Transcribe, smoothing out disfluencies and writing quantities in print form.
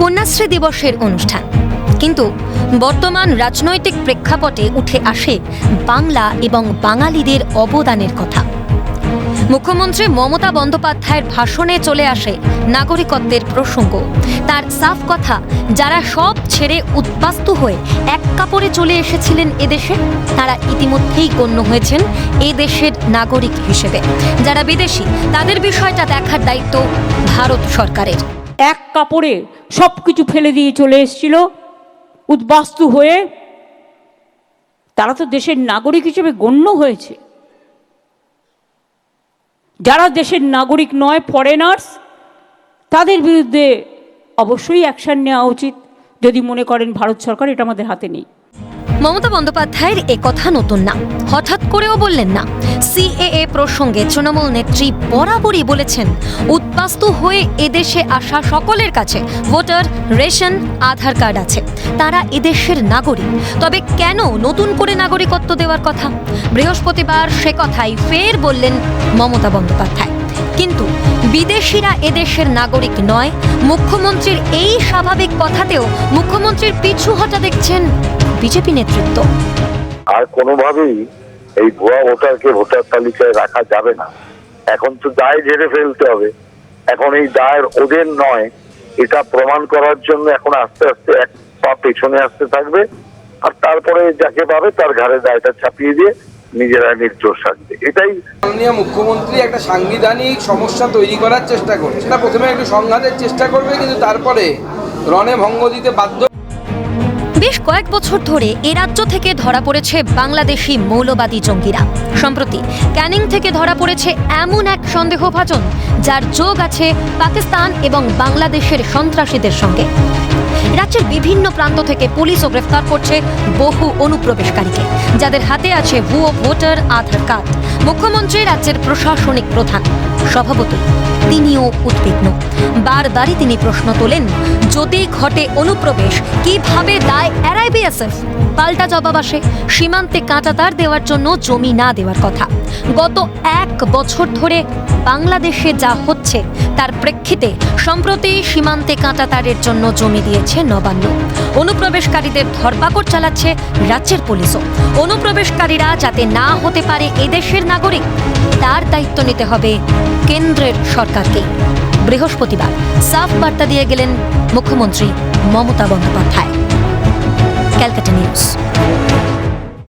কন্যাশ্রী দিবসের অনুষ্ঠান, কিন্তু বর্তমান রাজনৈতিক প্রেক্ষাপটে উঠে আসে বাংলা এবং বাঙালিদের অবদানের কথা। মুখ্যমন্ত্রী মমতা বন্দ্যোপাধ্যায়ের ভাষণে চলে আসে নাগরিকত্বের প্রসঙ্গ। তার সাফ কথা, যারা সব ছেড়ে উদ্বাস্তু হয়ে এক কাপড়ে চলে এসেছিলেন এদেশে, তারা ইতিমধ্যেই গণ্য হয়েছেন এদেশের নাগরিক হিসেবে। যারা বিদেশি, তাদের বিষয়টা দেখার দায়িত্ব ভারত সরকারের। এক কাপড়ে সব কিছু ফেলে দিয়ে চলে এসেছিল উদ্বাস্তু হয়ে, তারা তো দেশের নাগরিক হিসেবে গণ্য হয়েছে। যারা দেশের নাগরিক নয়, ফরেনার্স, তাদের বিরুদ্ধে অবশ্যই অ্যাকশন নেওয়া উচিত যদি মনে করেন ভারত সরকার এটা আমাদের হাতে নেই। মমতা বন্দ্যোপাধ্যায়ের এ কথা নতুন না, হঠাৎ করেও বললেন না। সিএএ প্রসঙ্গে তৃণমূল নেত্রী বরাবরই বলেছেন, উদ্বাস্তু হয়ে এদেশে আসা সকলের কাছে ভোটার, রেশন, আধার কার্ড আছে, তারা এদেশের নাগরিক। তবে কেন নতুন করে নাগরিকত্ব দেওয়ার কথা? বৃহস্পতিবার সে কথাই ফের বললেন মমতা বন্দ্যোপাধ্যায়। কিন্তু বিদেশিরা এদেশের নাগরিক নয়, মুখ্যমন্ত্রীর এই স্বাভাবিক কথাতেও মুখ্যমন্ত্রীর পিছু হটা দেখছেন বিজেপি নেতৃত্ব। আর কোনোভাবেই এই ভুয়া ভোটারকে ভোটার তালিকায় রাখা যাবে না। এখন তো দায় ঝেড়ে ফেলতে হবে। এখন এই দায়ের ওদের নয়, এটা প্রমাণ করার জন্য এখন আস্তে আস্তে এক পা পেছনে আসতে থাকবে, আর তারপরে যাকে পাবে তার ঘাড়ে দায়টা চাপিয়ে দিয়ে নিজেরা নির্দোষ থাকবে। এটাই মাননীয় মুখ্যমন্ত্রী একটা সাংবিধানিক সমস্যা তৈরি করার চেষ্টা করছে। না, প্রথমে একটু সংঘাতের চেষ্টা করবে, কিন্তু তারপরে রণে ভঙ্গ দিতে বাধ্য। বেশ কয়েক বছর ধরে এ রাজ্য থেকে ধরা পড়েছে বাংলাদেশি মৌলবাদী জঙ্গিরা। সম্প্রতি ক্যানিং থেকে ধরা পড়েছে এমন এক সন্দেহভাজন যার যোগ আছে পাকিস্তান এবং বাংলাদেশের সন্ত্রাসীদের সঙ্গে। রাজ্যের বিভিন্ন প্রান্ত থেকে পুলিশও গ্রেফতার করছে বহু অনুপ্রবেশকারীকে, যাদের হাতে আছে ভুয়ো ভোটার, আধার কার্ড। মুখ্যমন্ত্রী রাজ্যের প্রশাসনিক প্রধান, স্বভাবতই তিনিও উদ্বিগ্ন। বারবারই তিনি প্রশ্ন তোলেন, যদি ঘটে অনুপ্রবেশ, কিভাবে দায় এড়ায় বিএসএফ? পাল্টা জবাব আসে সীমান্তে কাঁটাতার দেওয়ার জন্য জমি না দেওয়ার কথা। গত এক বছর ধরে বাংলাদেশে যা হচ্ছে তার প্রেক্ষিতে সম্প্রতি সীমান্তে কাঁটাতারের জন্য জমি দিয়েছে নবান্ন। অনুপ্রবেশকারীদের ধরপাকড় চালাচ্ছে রাজ্যের পুলিশও। অনুপ্রবেশকারীরা যাতে না হতে পারে এদেশের নাগরিক, তার দায়িত্ব নিতে হবে কেন্দ্রের সরকারকে। বৃহস্পতিবার সাফ বার্তা দিয়ে গেলেন মুখ্যমন্ত্রী মমতা বন্দ্যোপাধ্যায়। ক্যালকাটা নিউজ।